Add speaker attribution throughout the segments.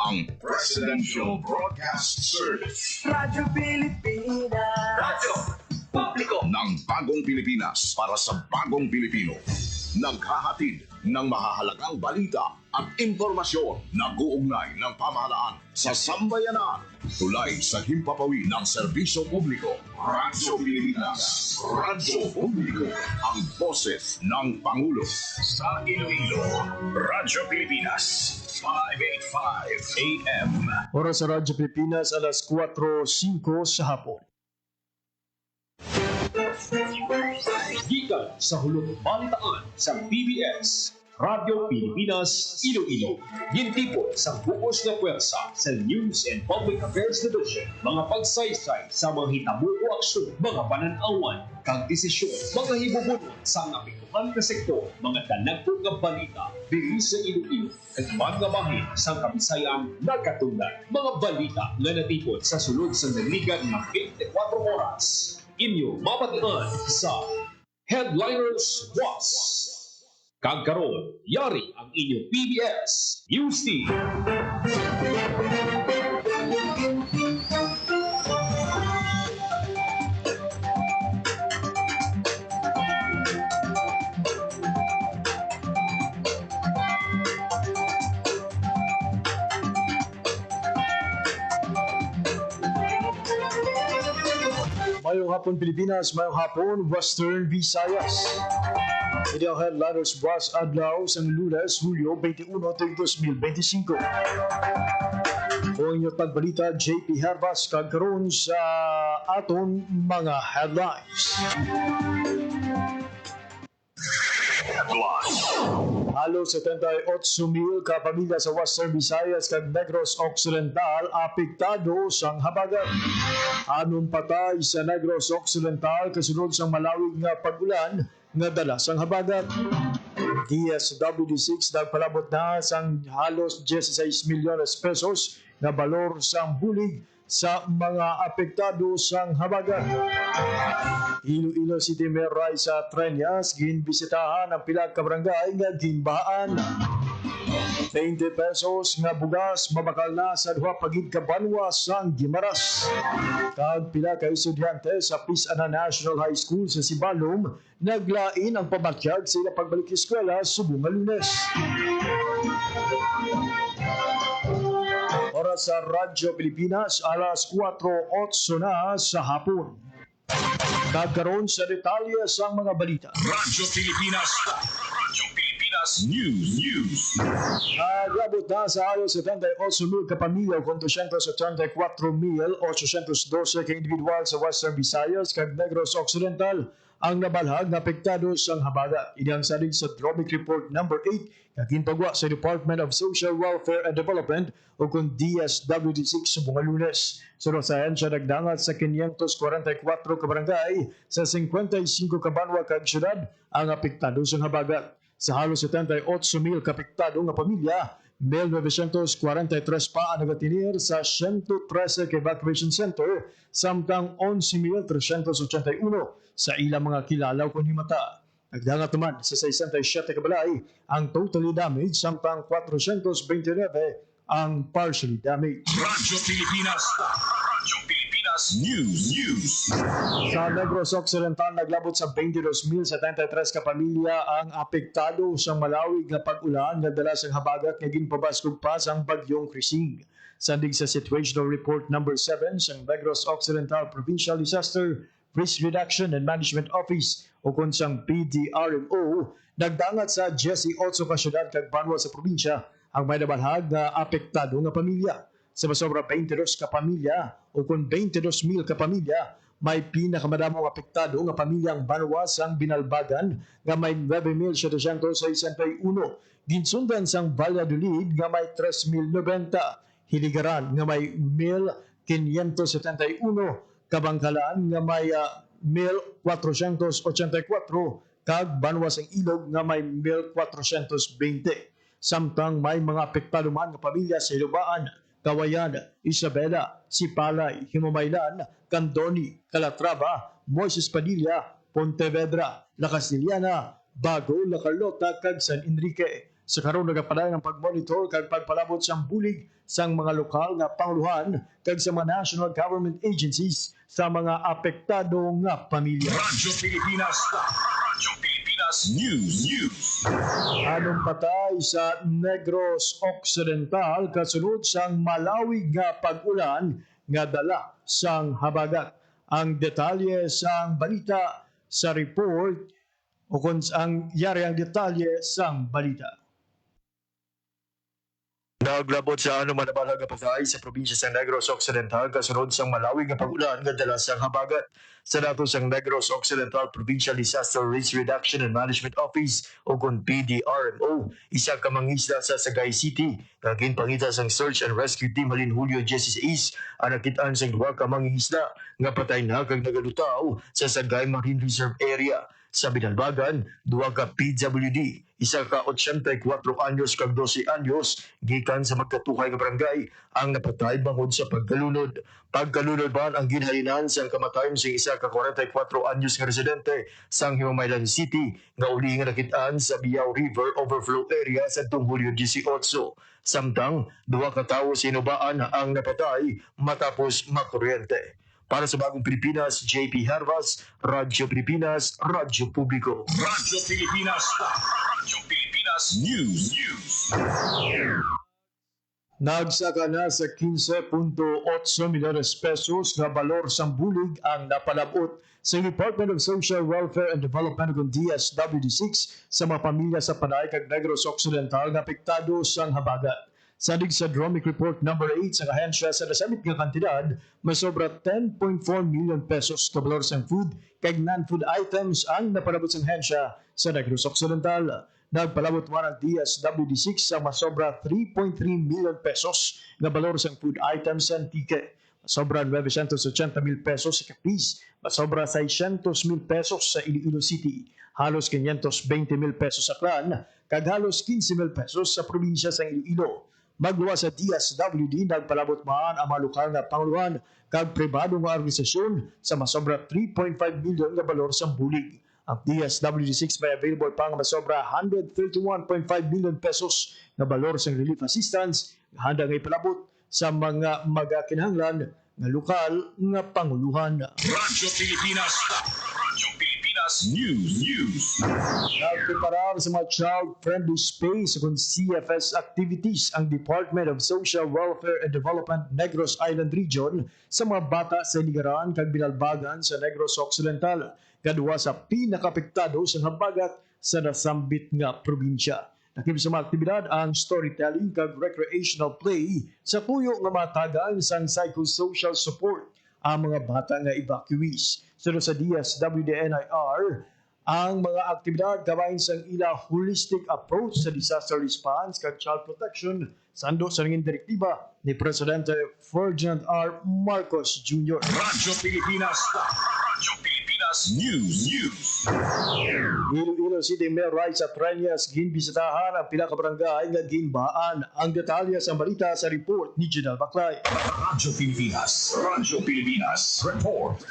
Speaker 1: ang Presidential Broadcast Service.
Speaker 2: Radyo Pilipinas.
Speaker 1: Radyo Publiko ng Bagong Pilipinas para sa Bagong Pilipino. Naghahatid ng mahahalagang balita at impormasyon na guugnay ng pamahalaan sa sambayanan. Tulay sa himpapawid ng serbisyo publiko. Radyo Pilipinas. Radyo Publiko. Ang boses ng Pangulo. Sa Iloilo, Radyo Pilipinas. 585 AM.
Speaker 3: Oras sa Radyo Pilipinas, alas 4:05 sa hapon.
Speaker 4: Gikan sa hulog balitaan sa PBS, Radyo Pilipinas, Iloilo. Gintipon sa buos na pwersa sa News and Public Affairs Division. Mga pagsaysay sa mga hitabo o aksyon, mga pananawan, kag desisyon, mga hibubunon sa napituhan na sektor, mga danagpong nga balita, diri sa Iloilo, at mga bahin sa Kabisayang nagkatulad. Mga balita nga natipon sa sulod sa naligan ng 24 oras. Inyo mapatian sa Headliners Was. Kagkaroon, yari ang inyong PBS News Team.
Speaker 3: Mayong hapon Pilipinas, mayong hapon Western Visayas. Ito ang Headliners Was Adlaw sa Lunes, Hulyo 21, 2025. Kung inyong pagbalita, JP Hervas kagkaroon sa aton mga headlines. Halos 78,000 ka pamilya sa Western Visayas kag Negros Occidental apektado sang habagat. Anong patay sa Negros Occidental kasunod sang malawig nga pag-ulan nga dala sang habagat. DSWD6 nagpalabot na sang halos 16 milyones pesos na balor sang bulig sa mga apektado sang habagat. Iloilo City Mayor Raisa Treñas ginbisitahan ang pila ka barangay nga ginbahaan. 20 pesos nga bugas mabakal na sa duha pagid ka banwa sang Gimaras. Kag pila ka estudyante sa Pisana National High School sa Sibalom naglain ang pamatyag sa ilang pagbalik eskwela subong nga Lunes. Oras sa Radyo Pilipinas, alas 4:08 na sa hapon. Nagkaroon sa detalye sa mga balita.
Speaker 1: Radyo Pilipinas. Radyo Pilipinas News.
Speaker 3: Nagabot na sa halos 78,000 kapamilya kung 274,812 ka individual sa Western Visayas kag Negros Occidental ang nabalhag na apektado sang habagat. Ini ang salig sa Dromic Report No. 8 na ginpagwa sa Department of Social Welfare and Development o kung DSWD6 sa mga Lunes. Sunod sa siya nagdangat sa 544 ka barangay sa 55 ka banwa kag syudad ang apektado sang habagat. Sa halos 78,000 ka apektado nga pamilya, 1,943 pa ang nagatinir sa 113 evacuation center samtang 11,381 sa ilang mga kilalaw kung himata. Nagdangat naman sa 67 kabalay ang totally damaged samtang 429 ang partially damaged.
Speaker 1: Radyo Pilipinas. Radyo Pilipinas News.
Speaker 3: Sa Negros Occidental, naglabot sa 22,073 ka pamilya ang apektado sa malawig na pag-ulan na dala sa habagat nga ginpabaskog pa sa bagyong Krising. Sandig sa Situational Report No. 7 sa Negros Occidental Provincial Disaster Risk Reduction and Management Office o kunsang PDRMO, nagdangat sa 18 ka syudad kag banwa sa probinsya ang may nabalhag na apektado nga pamilya. Sa masobra 22 ka pamilya o kung 22,000 ka pamilya, may pinakamadamong apektado nga pamilyang banwa sang Binalbagan nga may 9,761. Ginsundan sang Valladolid nga may 3,090. Hiligaran nga may 1,571. Kabangkalan nga may 1,484 kag banwa sang Ilog nga may 1,420. Samtang may mga apektado man nga pamilya sa Ilubaan, Kawayan, Isabela, Sipalay, Himamaylan, Candoni, Calatrava, Moises Padilla, Pontevedra, La Castillana, Bago, La Carlota, kag San Enrique. Sa karon nagapaday ang pagmonitor kag pagpalabot sang bulig sang mga lokal nga panguluhan kag sa mga national government agencies sa mga apektado nga pamilya.
Speaker 1: Radyo Pilipinas. Radyo Pilipinas News.
Speaker 3: Anong patay sa Negros Occidental kasunod sang malawig nga pag-ulan nga dala sang habagat. Ang detalye sang balita sa report o kung ang yari ang detalye sang balita. Naglabot sa anuman na balaga patay sa probinsya sa Negros Occidental kasunod sang malawig nga pag-ulan nga dala sang habagat. Sa datos sang Negros Occidental Provincial Disaster Risk Reduction and Management Office o kung PDRMO, isa ka mangisda sa Sagay City nga ginpangita sang Search and Rescue Team halin Hulyo 16 ang nakitaan sang duha ka mangisda nga patay na kag nagalutaw sa Sagay Marine Reserve Area. Sa Binalbagan, duha ka PWD, isa ka 84 anyos kag 12 anyos gikan sa magkatuhay nga barangay ang napatay bangod sa pagkalunod. Pagkalunod man ang ginhalinan sa kamatayon sa isa ka 44 anyos nga residente sang Himamaylan City nga uli nga nakitaan sa Biao River overflow area sa Hulyo 18. Samtang duha ka tawo sinubaan ang napatay matapos makuryente. Para sa Bagong Pilipinas, JP Harvas, Radyo Pilipinas, Radyo Publiko.
Speaker 1: Radyo Pilipinas. Radyo Pilipinas News.
Speaker 3: Nagsaka na sa 15.8 milyones pesos na balor sang bulig ang napalabot sa Department of Social Welfare and Development ng DSWD6 sa mga pamilya sa Panay kag Negros Occidental na apektado sang habagat. Sadig sa Dromic Report number 8 sa ahensya sa nasamit nga kantidad, may sobra 10.4 million pesos na balor sang food kag non-food items ang napalabot sa ahensya sa Negros Occidental. Nagpalabot man ang DSWD6 sa masobra 3.3 million pesos na balor sang food items and ticket. Masobra 980 mil pesos sa Capiz, masobra 600 mil pesos sa Iloilo City, halos 520 mil pesos sa Clan, kag halos 15 mil pesos sa probinsya sa Iloilo. Magluwa sa DSWD, nagpalabot man ang mga lokal na panguluhan kag pribado nga organisasyon sa masobra 3.5 million nga balor sa bulig. Ang DSWD6 may available pa nga masobra 131.5 million pesos na balor sa relief assistance nga handa nga ipalabot sa mga magakinahanglan nga lokal nga panguluhan.
Speaker 1: Radyo Pilipinas. Radyo Pilipinas News.
Speaker 3: Nagpreparar sa mga child-friendly space kung CFS activities ang Department of Social Welfare and Development Negros Island Region sa mga bata sa Ligaran kag Binalbagan sa Negros Occidental, kadua sa pinakapektado sa habagat sa nasambit nga probinsya. Nakip sa mga aktibidad ang storytelling kag recreational play sa tuyo nga matagaan sang psychosocial support ang mga bata nga evacuees. Sunod sa DSWD-NIR, ang mga aktibidad kabahin sang ila holistic approach sa disaster response kag child protection sando sa nanging direktiba ni Presidente Ferdinand R. Marcos Jr.
Speaker 1: Radyo Pilipinas. Radyo Pilipinas News.
Speaker 3: Iloilo City Mayor Raisa Treñas ginbisitahan ang pila ka barangay nga ginbaan. Ang detalye sa balita sa report ni General Baclay.
Speaker 1: Radyo Pilipinas. Radyo Pilipinas. Report.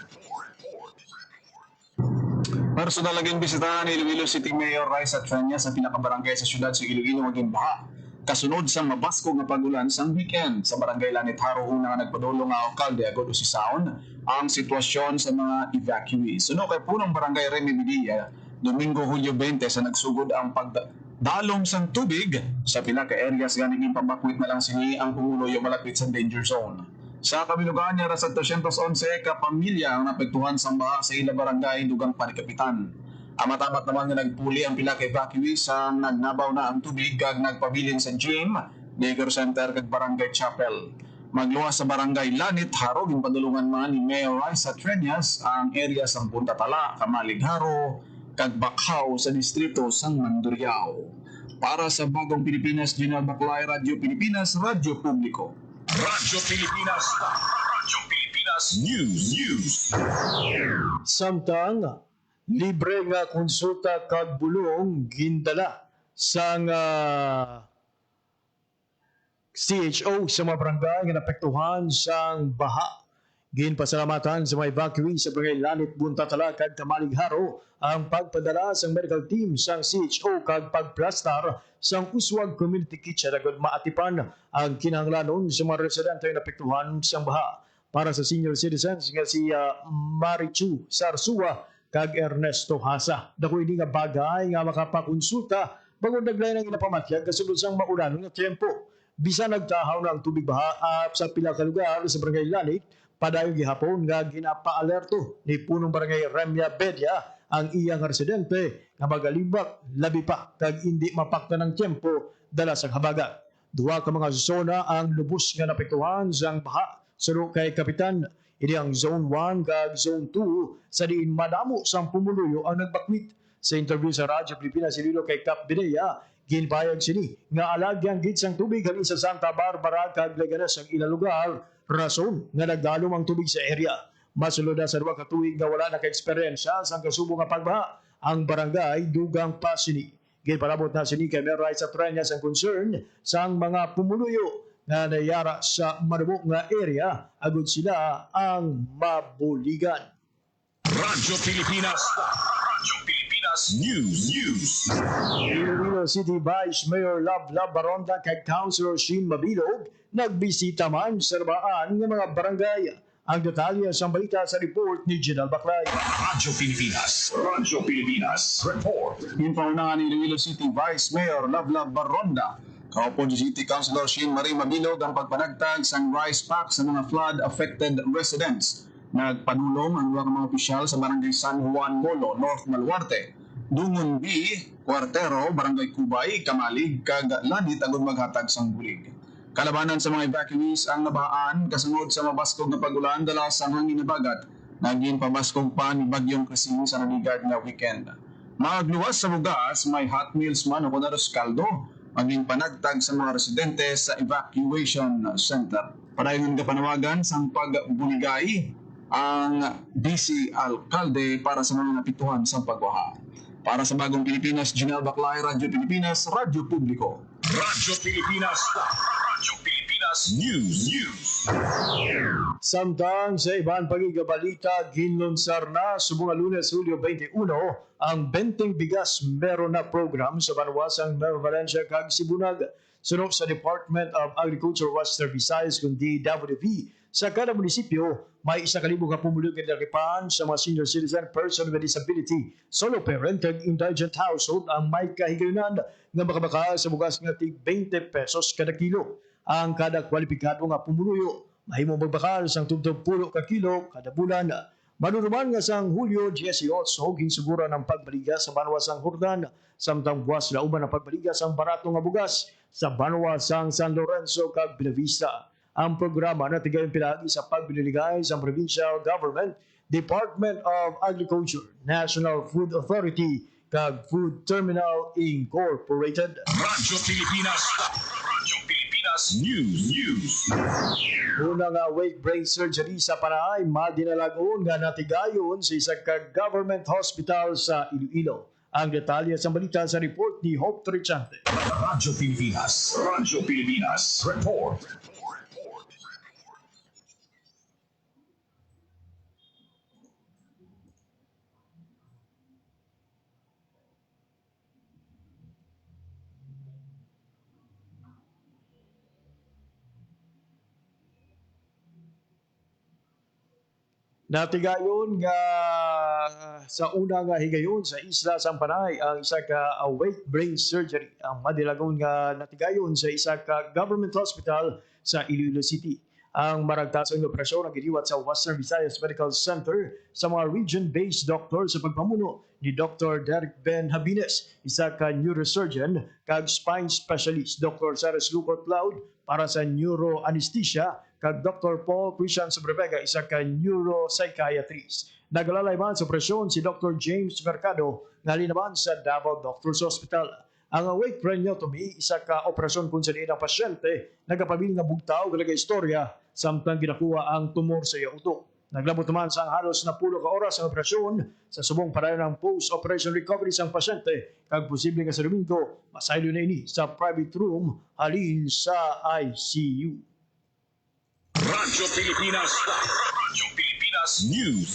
Speaker 5: Personal naging bisitahan ni Iloilo City Mayor Raisa Treñas sa pinakabarangay sa syudad sa Iloilo maging baha. Kasunod sa mabasko nga pagulan sang weekend sa barangay Lanit Haro na nagpadulong nga alkalde agad si Sound ang sitwasyon sa mga evacuees. Suno kay punong barangay Remy Medilla, Domingo Hulyo 20 sa nagsugod ang pagdalom sang tubig sa pila ka areas nga naging pabakwit na lang sini ang Pangulo yung malapit sa danger zone. Sa kabilugan niya sa 211 ka pamilya ang napektuhan sa baha sa ila barangay dugang panikapitan. Amatamat naman nga nagpuli ang pila ka evacuees sa nagnabaw na ang tubig kag nagpabilin sa gym, daycare center kag barangay chapel. Magluwas sa barangay Lanit Haro ginpadulungan man ni Mayor Raisa Treñas ang area sa Punta Tala, Kamalig Haro kag Bakhaw sa distrito sang Mandurriao. Para sa Bagong Pilipinas, General Baclay, Radyo Pilipinas, Radyo Publiko.
Speaker 1: Radyo Pilipinas. Radyo Pilipinas News.
Speaker 3: Samtang libre nga konsulta kag bulong gindala sang CHO sa mga barangay nga napektuhan sang baha. Ginpasalamatan sa mga evacuee sa Barangay Lanit, Buntatala kag Tamaligharo ang pagpadala sang medical team sang CHO kag pagplastar sang Uswag Community Kitchen agad maatipan ang kinahanglanon sa mga residente na napektuhan sang baha. Para sa senior citizens nga si Marichu Sarsua kag Ernesto Hasa. Dako ini nga bagay nga makapakonsulta bago naglay ng inapamatyag kasunod sang maulan nga tempo. Bisa nagtahaw ng tubig baha at sa pila ka lugar sa Barangay Lanit, padayon gihapon nga ginapa-alerto ni punong Barangay Remya Bedia ang iyang residente nga magalibak labi pa kag hindi mapakta ng tempo dala sa habagat. Duha ka mga zona ang lubos nga napektuhan sang baha suro kay Kapitan. Ini ang Zone 1 kag Zone 2 sa diin madamo sang pumuluyo ang nagbakwit. Sa interview sa Radyo Pilipinas Iloilo kay Cap Bidea, ginpayag sini nga alagyang gid sang tubig halin sa Santa Barbara kag Leganes ang ilang lugar, rason nga nagdalom ang tubig sa area. Masulod sa duha ka tuig nga wala naka-eksperyensya sang kasubong nga pagbaha ang barangay dugang pa sini. Ginpalabot na sini kay Mayor Raisa Treñas ang concern sang mga pumuluyo na nayara sa marubok nga area agud sila ang mabuligan.
Speaker 1: Radyo Pilipinas News.
Speaker 3: Iloilo City Vice Mayor Love Baronda kay Councilor Sheen Mabilog nagbisita man sa nabaan ng mga barangay. Ang detalye sa balita sa report ni General Baclay.
Speaker 1: Radyo Pilipinas Report.
Speaker 5: Ginpaunahan ni Iloilo City Vice Mayor Love Baronda kahapon si City Councilor Sheen Marie Mabilog ang pagpanagtag sang rice pack sa mga flood-affected residents. Nagpadulong ang mga opisyal sa Barangay San Juan Molo, North Maluarte, Dungon B, Cuartero, Barangay Cubay, Kamalig, kag Lanit agud maghatag sang bulig. Kalabanan sa mga evacuees ang nabahaan kasunod sa mabaskog na pagulan dala sa hangin na bagat naging pabaskog pa ni Bagyong Krising sa naligad nga weekend. Magluwas sa bugas, may hot meals man o kunaros kaldo, maging panagtag sa mga residente sa evacuation center. Padayon nga panawagan sang pagbuligay ang DC Alcalde para sa mga napituhan sa pagwaha. Para sa Bagong Pilipinas, General Baclay, Radyo Pilipinas, Radyo Publiko.
Speaker 1: Radyo Pilipinas News.
Speaker 3: Samtang sa ibang pagigabalita, ginlunsar na subong Lunes, Hulyo 21 ang Benteng Bigas Meron na program sa Banwasang Nueva Valencia kag Sibunag. Sunod sa Department of Agriculture Western Visayas kundi DWV, sa kada munisipyo, may 1,000 ka pumulong kinalakipan sa mga senior citizen, person with disability, solo parent, kag indigent household ang may kahigayunan nga makabaka sa bugas nga tig 20 pesos kada kilo. Ang kada kwalipikado nga pumuluyo, mahimong magbakal sang tugtog 10 ka kilo kada bulan. Manunuman nga sang Hulyo 18, ginsugura ng pagbaliga sa Banwasang Hordan, samtang buwas na uban ang pagbaliga sang barato nga bugas sa Banwasang San Lorenzo kag Bellavista. Ang programa na tigayon pinagi sa pagbiniligay sa provincial government, Department of Agriculture, National Food Authority, kag Food Terminal Incorporated.
Speaker 1: Radyo Pilipinas News.
Speaker 3: Una nga weight brain surgery sa Panay, madinalagon nga natigayon sa isa ka government hospital sa Iloilo. Ang detalye sa balita sa report ni Hope Trichante.
Speaker 1: Radyo Pilipinas Report.
Speaker 3: Natigayon nga sa una nga higayon sa isla Sampanay ang isa ka awake brain surgery ang madilagon nga natigayon sa isa ka government hospital sa Iloilo City. Ang maragtasong operasyon ang giliwat sa Western Visayas Medical Center sa mga region-based doctor sa pagpamuno ni Dr. Derek Ben Habines, isa ka neurosurgeon kag spine specialist, Dr. Saras Lucot Loud para sa neuroanesthesia kag Dr. Paul Christian Sobrevega, isa ka neuropsychiatrist. Nagalalay man sa operasyon si Dr. James Mercado nga linaban sa Davao Doctors Hospital. Ang awake craniotomy, isa ka operasyon kung saan ang pasyente nagapabiling nga bugtaw kalaga istorya samtang ginakuha ang tumor sa iyang utok. Naglabot naman sa halos na 10 ka oras ang operasyon sa subong padayon ng post-operation recovery sa pasyente kag posible nga sa Domingo masaylo na ini sa private room halin sa ICU.
Speaker 1: Radyo Pilipinas Radyo Pilipinas News.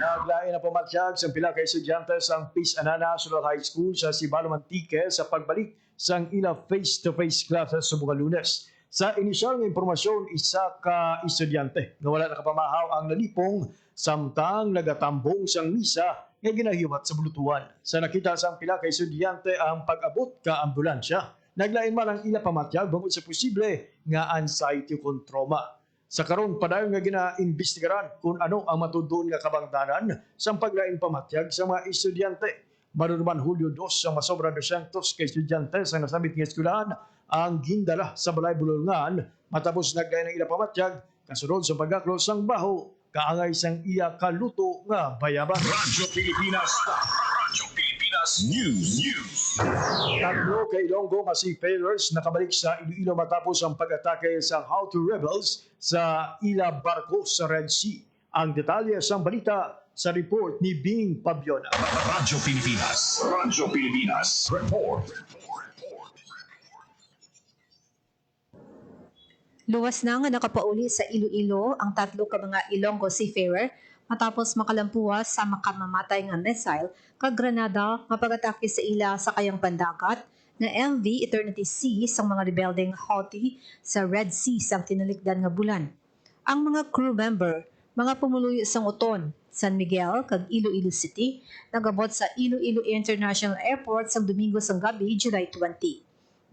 Speaker 3: Naglain na pamatyag sa pila ka estudyante sa Peace Anana National High School sa Sibalo Mantique sa pagbalik sang ila face-to-face classes sa mga Lunes. Sa inisyal nga impormasyon, isa ka estudyante nga wala nakapamahaw ang nalipong samtang nagatambong sang misa nga ginahiwat sa bulutuan. Sa nakita sa pila ka estudyante ang pag-abot ka ambulansya, naglain man ang ila pamatyag bangod sa posible nga anxiety kung trauma. Sa karon padayon nga ginaimbestigaran kung ano ang matudon nga kabangdanan sa paglain pamatyag sa mga estudyante. Marunuman Hulyo 2 sa masobra 200 ka estudyante sa nasabit nga eskwelahan ang gindala sa Balay Bulungan matapos naglain ang ila pamatyag kasunod sa pagaklo sang baho kaangay sang iya kaluto nga bayabas.
Speaker 1: Radyo Pilipinas. Radyo Pilipinas News.
Speaker 3: Tatlo kay Ilonggo nga seafarers nakabalik sa Iloilo matapos ang pag-atake sa Houthi rebels sa ila barko sa Red Sea. Ang detalye sa balita sa report ni Bing Pabiona.
Speaker 1: Radyo Pilipinas. Radyo Pilipinas. Report.
Speaker 6: Luwas na nga nakapauli sa Iloilo ang tatlo ka mga Ilonggo seafarer matapos makalampuas sa makamamatay nga missile kag granada nga pag-atake sa ila sa kayang pandagat na MV Eternity Sea sa mga rebelding Houthi sa Red Sea sang tinalikdan nga bulan. Ang mga crew member, mga pumuluyo sang Uton, San Miguel kag Iloilo City nagabot sa Iloilo International Airport sang Domingo sang gabi, July 20.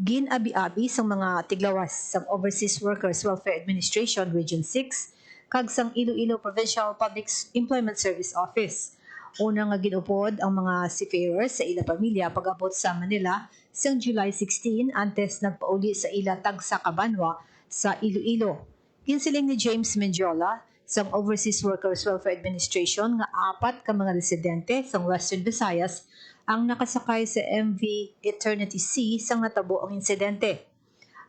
Speaker 6: Ginabi-abi sang mga tiglawas sang Overseas Workers Welfare Administration Region 6 kag sang Iloilo Provincial Public Employment Service Office. Una nga ginupod ang mga seafarers sa ila pamilya pag-abot sa Manila sang July 16 antes nagpauli sa ila tagsa Cabanwa sa Iloilo. Ginsiling ni James Mendiola sang Overseas Workers Welfare Administration nga 4 ka mga residente sang Western Visayas ang nakasakay sa MV Eternity Sea sang natabo ang insidente.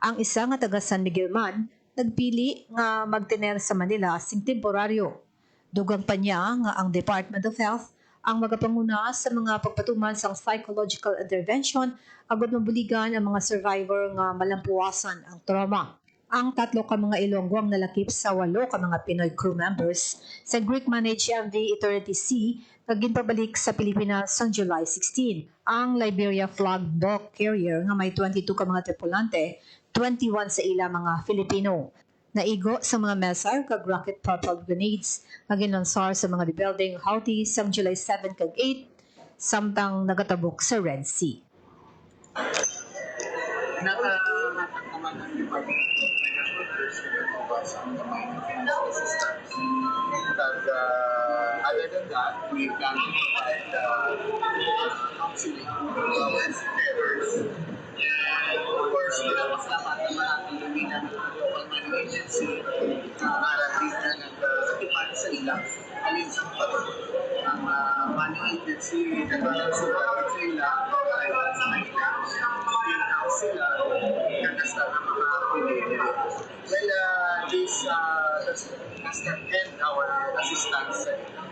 Speaker 6: Ang isa nga taga San Miguel man nagpili nga magtener sa Manila sing temporaryo. Dugang pa niya nga ang Department of Health ang magapanguna sa mga pagpatuman sang psychological intervention agud mabuligan ang mga survivor nga malampuasan ang trauma. Ang tatlo ka mga Ilonggo ang nalakip sa 8 ka mga Pinoy crew members sa Greek-managed MV Eternity Sea na ginpabalik sa Pilipinas sa July 16. Ang Liberia flag bulk carrier nga may 22 ka mga tripulante, 21 sa ila mga Filipino. Naigo sa mga missile kag rocket propelled grenades nga ginlansar sa mga rebelding Houthi sa July 7 kag 8 samtang nagatabok sa Red Sea.
Speaker 7: Nakahatag naman ng Department of Financial Affairs na nagpapas ang kamay ng financial assistance. Other than that, we plan to provide counseling to our seafarers. And of course, pinapasalamat naman ang lumina ng local money agency para din na nag-atipan sa ilang alin sa patuloy. Ang money agency nag-support sa ilang para sa kanila. In-house sila, kakasta na mga Pilipino. Well, that's the end our assistance sa ilang.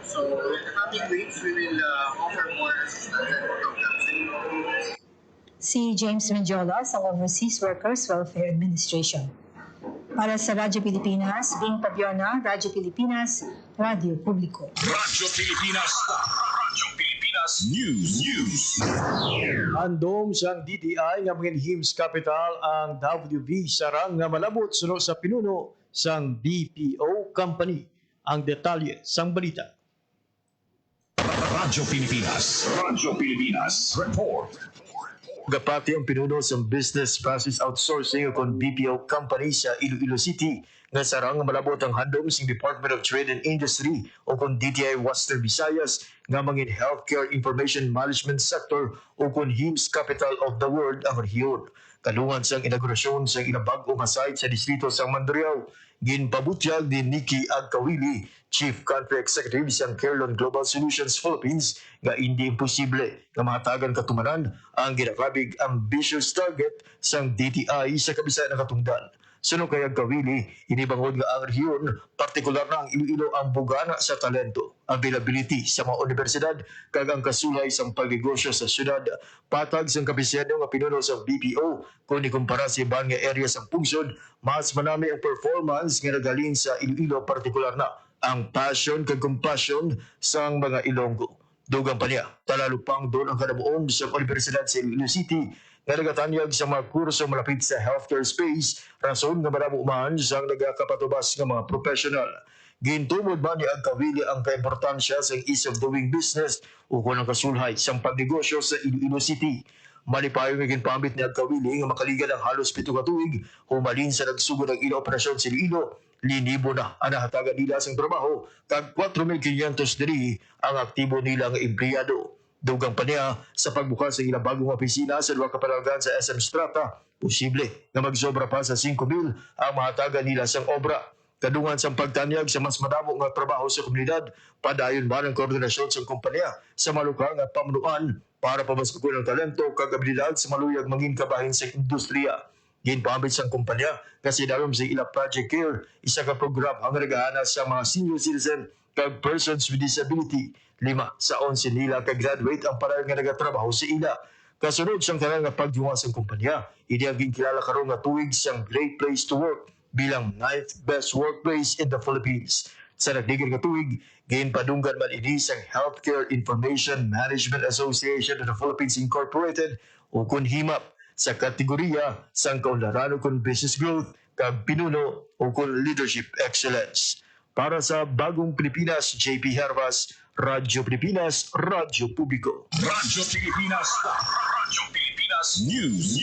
Speaker 7: So, in the coming weeks, we will offer more assistance and programs sa ilang.
Speaker 6: Si James Mendiola sa Overseas Workers Welfare Administration. Para sa Radyo Pilipinas, Bing Pabiona, Radyo Pilipinas, Radyo Publiko.
Speaker 1: Radyo Pilipinas. Radyo Pilipinas News.
Speaker 3: Andom sang DTI nga mga HIMS Capital ang WV sarang nga malabot suno sa pinuno sang BPO company. Ang detalye sang balita.
Speaker 1: Radyo Pilipinas. Radyo Pilipinas. Report.
Speaker 3: Gapati ang pinuno sa Business Process Outsourcing o kon BPO company sa Iloilo City nga sarang malabot ang handom sa Department of Trade and Industry o kon DTI Western Visayas nga mangin Healthcare Information Management Sector o kon HIMS Capital of the World ang rehiyon. Kalungan sang inaugurasyon sa inabag-o nga site sa distrito sa Mandurriao, ginpabutyag ni Nikki Agkawili, Chief Country Executive sang Kerlon Global Solutions Philippines, nga hindi imposible nga mahatagan katumanan ang ginakabig ambitious target sang DTI sa kabisa ng katungdan. Sunod kay Agkawili, inibangod nga ang rehiyon, partikular na ang Iloilo ang bugana sa talento, availability sa mga universidad, kag ang kasulay sa pagnegosyo sa syudad, patag sa kapisyado nga pinuno sa BPO, kung ikumpara sa ibang nga area sa pungsod, mas manami ang performance nga nagaling sa Iloilo, partikular na ang passion kag compassion sa mga Ilonggo. Dugang pa niya, talalupang doon ang kanabuon sa Universidad sa Iloilo City nga nagatanyag sa mga kurso malapit sa healthcare space, rason nga maramo man sa nagakapatubas ng mga professional. Gintumod ba ni Agkawili ang kaimportansya sa ease of doing business o kung ang kasulhay sa pagnegosyo sa Iloilo City. Malipayo nga ginpamit ni Agkawili nga makaligan ang halos 7 ka tuig, humalin sa nagsugod ng ino-operasyon sa Iloilo, linibo na ang nahatagan nila sa trabaho, kag 4,500 diri ang aktibo nila nga empleyado. Dugang pa niya, sa pagbukas ng ilang bagong opisina sa duha ka panawagan sa SM Strata, posible na magsobra pa sa 5,000 ang mahatagan nila sa obra. Kadungan sa pagtanyag sa mas madamo nga trabaho sa komunidad, padayon ba ng koordinasyon sa kumpanya sa malukang at pamunuan para pabaskugon ang talento kag abilidad sa maluyag mangin kabahin sa industriya. Ginpamit sa kumpanya kasi dalom sa ilang Project Care, isa ka program ang nagahana sa mga senior citizen kag persons with disability. 5 sa 11 nila kag-graduate ang pareho nga nagatrabaho sa ila. Kasunod siyang tanan nga pagdiwa sa kumpanya, ini ang ginkilala karon nga tuig siyang Great Place to Work bilang 9th best workplace in the Philippines. Sa nagdigir nga tuig, ginpadunggan man ini sa Healthcare Information Management Association of the Philippines Incorporated o KUNHIMAP sa kategorya sang kaunlaran kon business growth kag pinuno o kon leadership excellence. Para sa Bagong Pilipinas, JP Hervas, Radyo Pilipinas, Radyo Publiko.
Speaker 1: Radyo Pilipinas. Radyo Pilipinas News.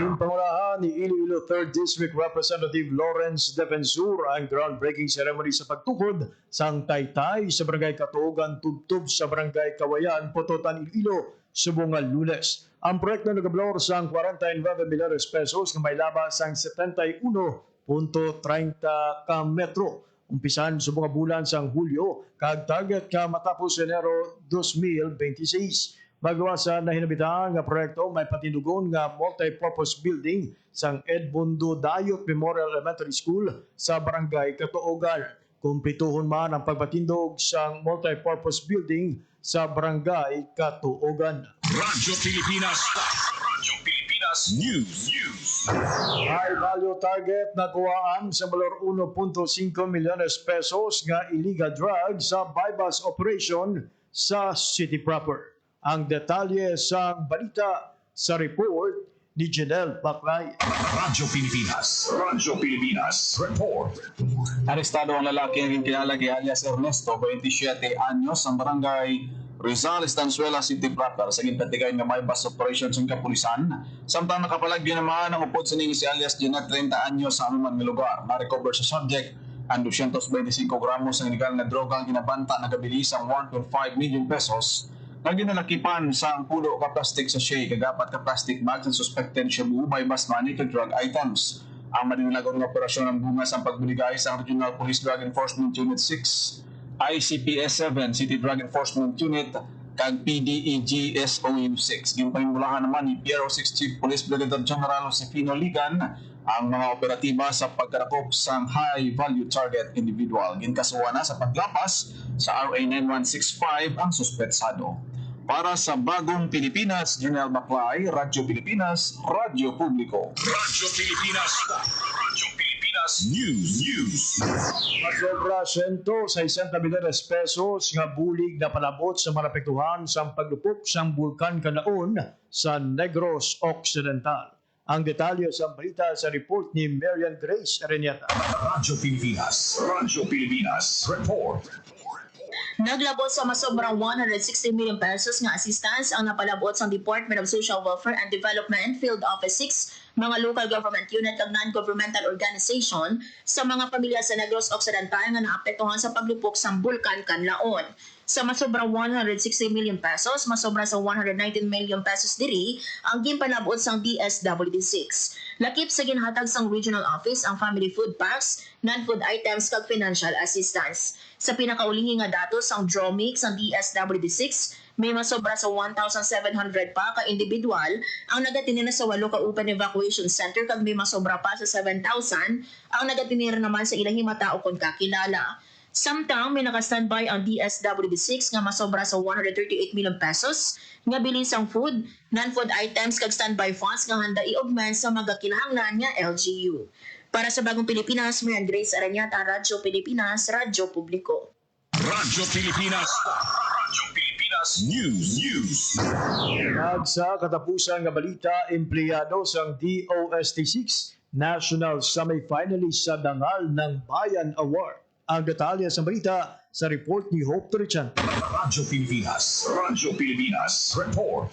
Speaker 3: In pangulahan ni Iloilo 3rd District Representative Lawrence Defensur ang groundbreaking ceremony sa pagtukod sang Taytay sa Barangay Katuogan, Tubtub sa Barangay Kawayan, Pototan, Iloilo, subong Lunes. Ang proyekto nagablor sang 49 milyones pesos na may labas sang 71.30 ka metro. Umpisan sa mga bulan sang Hulyo, kag target ka matapos Enero 2026. Magawa sa nahinabitahan nga proyekto, may patinugon nga multi-purpose building sang Edmundo Dayot Memorial Elementary School sa Barangay Katuogan. Kumplituhon man ang pagpatindog sang multi-purpose building sa Barangay Katuogan.
Speaker 1: Radyo Pilipinas. Radyo Pilipinas News.
Speaker 3: High value target na kuhaan sa valor 1.5 milyones pesos nga illegal drug sa bypass operation sa city proper. Ang detalye sa balita sa report ni Janelle Baclay.
Speaker 1: Radyo Pilipinas. Radyo Pilipinas. Report.
Speaker 5: Arestado ang lalaki ang kilala kay alias Ernesto, 27 anyos, ang barangay Rizal, Estanzuela City Proper sa ginpatigay nga may bus operation sa kapulisan. Samtang nakapalagyan naman ang upod sa si alias Janet, 30 anyos sa anuman nga lugar. Na-recover sa subject ang 225 gramos ng illegal na droga ang ginabanta na gabilis ang 1.5 million pesos na ginalakipan sa ang pulo ka plastic sachet, kagapat ka plastic bags and suspected Shabu by bus money to drug items. Ang madinilagong operasyon ng bunga sa pagbiligay sa Regional Police Drug Enforcement Unit 6, ICPS 7, City Drug Enforcement Unit, kag PDEG SOU 6. Ginpahimulahan naman ni Piero 6 Chief Police Brigadier General Josefino Ligan ang mga operatiba sa pagkarakop sa high-value target individual. Ginkasuhan na sa paglapas sa RA 9165 ang suspetsado. Para sa Bagong Pilipinas, Janelle Baclay, Radyo Pilipinas, Radyo Publiko.
Speaker 1: Radyo Pilipinas. Radyo Pilipinas News.
Speaker 3: Masobra 160 milyones pesos nga bulig na palabot sa mga apektuhan sa paglupok sa bulkan Kanaon sa Negros Occidental. Ang detalye sa balita sa report ni Marian Grace Arenieta.
Speaker 1: Radyo Pilipinas. Radyo Pilipinas. Report.
Speaker 8: Naglabot sa masobrang 160 million pesos nga assistance ang napalabot sa Department of Social Welfare and Development Field Office 6, mga local government unit ug non-governmental organization sa mga pamilya sa Negros Occidental nga naapektuhan sa paglupok sa bulkan Kanlaon. Sa masobrang 160 million pesos, masobra sa 119 million pesos diri ang ginpalabot sang DSWD6. Lakip sa ginhatag sang regional office ang family food packs, non-food items kag financial assistance. Sa pinakaulingi nga datos ang draw mix ang DSWD6, May masobra sa 1,700 pa ka individual ang nagatinira sa 8 ka open evacuation center kag may masobra pa sa 7,000 ang nagatinira naman sa ilang himatao kon kakilala. Samtang may naka-standby ang DSWD6 nga masobra sa 138 million pesos nga bilisang food, non-food items kag standby funds nga handa i-augment sa mga kinahanglan nga LGU. Para sa Bagong Pilipinas, Mayan Grace Aranyata, Radyo Pilipinas, Radyo Publiko.
Speaker 1: Radyo Pilipinas. Radyo Pilipinas News.
Speaker 3: Sa katapusan nga balita, empleyado sang DOST6 National Semi-Finalist sa Dangal ng Bayan Award. Ang detalye sa balita sa report ni Hope Torichan.
Speaker 1: Radyo Pilipinas. Radyo Pilipinas. Report.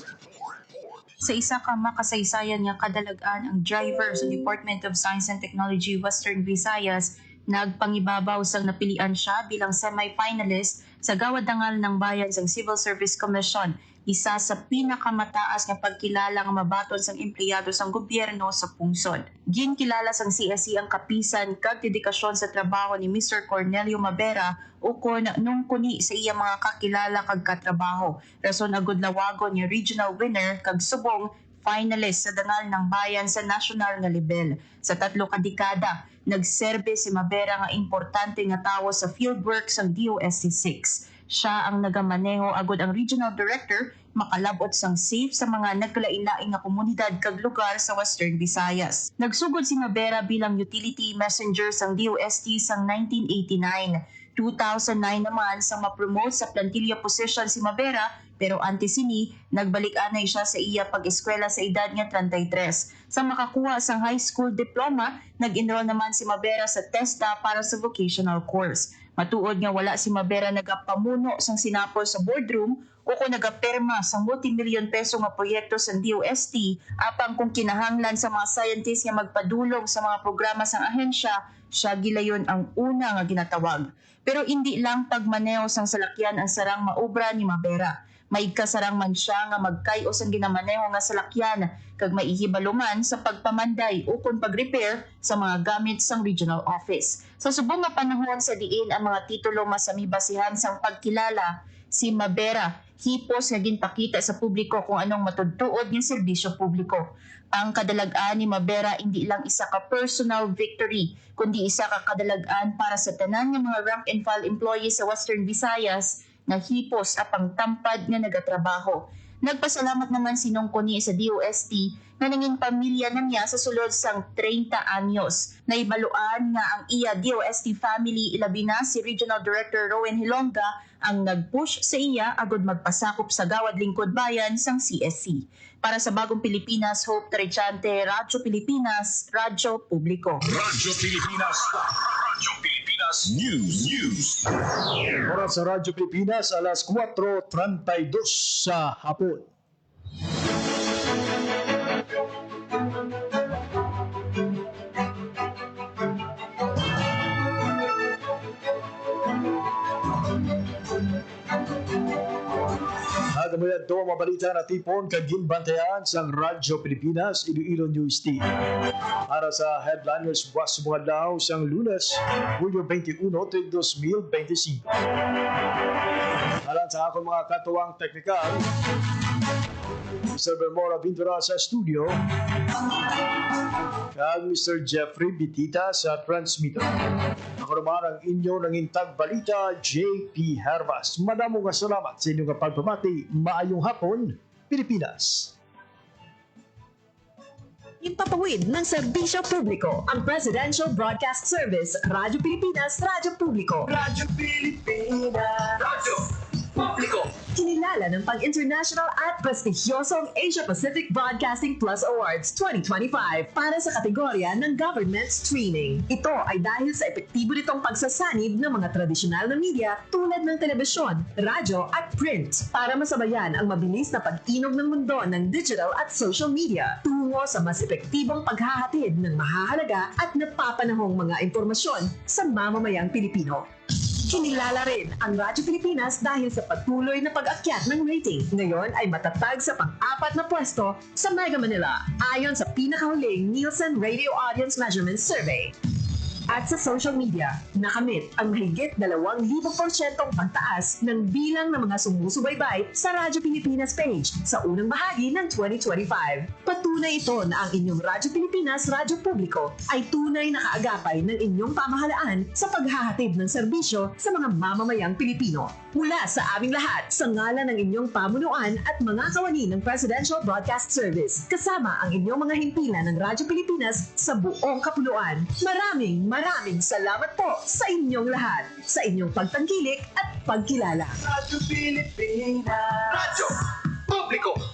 Speaker 9: Sa isa ka makasaysayan nga kadalagan ang driver sa Department of Science and Technology Western Visayas nagpangibabaw sang napilian siya bilang semi-finalist sa Gawad Dangal ng Bayan sang Civil Service Commission, isa sa pinakamataas nga pagkilala nga mabaton sang empleyado sang gobyerno sa pungsod. Ginkilala sang CSE ang kapisan kag dedikasyon sa trabaho ni Mr. Cornelio Mabera ukon nung kuni sa iya mga kakilala kag katrabaho. Rason agud lawagon ni regional winner kag subong finalist sa Dangal ng Bayan sa national nga level. Sa 3 ka dekada, nagserbe si Mabera nga importante nga tawo sa fieldwork sang DOST6. Siya ang nagamaneho agud ang regional director makalabot sang safe sa mga nagkalain-laing nga komunidad kag lugar sa Western Visayas. Nagsugod si Mabera bilang utility messenger sang DOST sang 1989. 2009 naman sang ma-promote sa plantilla position si Mabera pero antes sini nagbalik-anay siya sa iya pag-eskwela sa edad nga 33. Sa makakuha sang high school diploma, nag-enroll naman si Mabera sa TESDA para sa vocational course. Matuod nga wala si Mabera nagapamuno sang sinapol sa boardroom o kung nagaperma sang multi-million peso nga proyekto sa DOST apang kung kinahanglan sa mga scientists nga magpadulong sa mga programa sang ahensya, siya gilayon ang una nga ginatawag. Pero hindi lang pagmaneho sang salakyan ang sarang maobra ni Mabera. May kasarang man siya nga magkayos ang ginamaneho nga salakyan kag maihibaluman sa pagpamanday o kung pag-repair sa mga gamit sang regional office. Sa subong nga panahon sa diin ang mga titulo masami basihan sang pagkilala, si Mabera hipos nga ginpakita sa publiko kung anong matudtuod ng serbisyo publiko. Ang kadalagaan ni Mabera hindi lang isa ka personal victory, kundi isa ka kadalagaan para sa tanan nga mga rank and file employees sa Western Visayas na hipos apang tampad nga nagatrabaho. Nagpasalamat naman si Nongkoni sa DOST na nanging pamilya na niya sa sulod sang 30 anyos. Naibaluan nga ang iya DOST family ilabi na si Regional Director Rowan Hilonga ang nag-push sa iya agud magpasakop sa Gawad Lingkod Bayan sang CSC. Para sa Bagong Pilipinas, Hope Tarichante, Radyo Pilipinas, Radyo Publiko.
Speaker 1: Radyo Pilipinas. Radyo Pilipinas News.
Speaker 3: Oras sa Radyo Pilipinas, alas 4:32 sa hapon. Nagamuyan ito ang mabalita na tipon kag ginbantayan sa Radyo Pilipinas, Iloilo News Team. Para sa headliners buwas mga daw sang Lunes, Hulyo 21, 2025. Alam sa akong mga katuwang teknikal, Mr. Bermora Bintura sa studio, kag Mr. Jeffrey Bitita sa transmitter. Ako naman ang inyo ng Intag Balita, JP Hervas. Madamo nga salamat sa inyong pagpamati. Maayong hapon, Pilipinas.
Speaker 10: Ipapawid ng serbisyo publiko ang Presidential Broadcast Service, Radyo Pilipinas, Radyo Publiko.
Speaker 2: Radyo Pilipinas. Radyo Publiko.
Speaker 10: Kinilala ng pang-international at prestigyosong Asia Pacific Broadcasting Plus Awards 2025 para sa kategorya ng Government Streaming. Ito ay dahil sa epektibo nitong pagsasanib ng mga tradisyonal na media tulad ng telebisyon, radyo at print para masabayan ang mabilis na pag-inog ng mundo ng digital at social media tungo sa mas epektibong paghahatid ng mahahalaga at napapanahong mga impormasyon sa mamamayang Pilipino. Kinilala rin ang Radyo Pilipinas dahil sa patuloy na pag-akyat ng rating. Ngayon ay matatag sa pang-4 na pwesto sa Mega Manila ayon sa pinakahuling Nielsen Radio Audience Measurement Survey. at sa social media. Nakamit ang mahigit 2,000% pagtaas ng bilang ng mga sumusubaybay sa Radyo Pilipinas page sa unang bahagi ng 2025. Patunay ito na ang inyong Radyo Pilipinas Radyo Publiko ay tunay na kaagapay ng inyong pamahalaan sa paghahatid ng serbisyo sa mga mamamayang Pilipino. Mula sa aming lahat, sa ngalan ng inyong pamunuan at mga kawani ng Presidential Broadcast Service, kasama ang inyong mga himpilan ng Radyo Pilipinas sa buong kapuluan. Maraming salamat po sa inyong lahat, sa inyong pagtangkilik at pagkilala.
Speaker 2: Radyo Pilipinas.
Speaker 1: Radyo Publiko.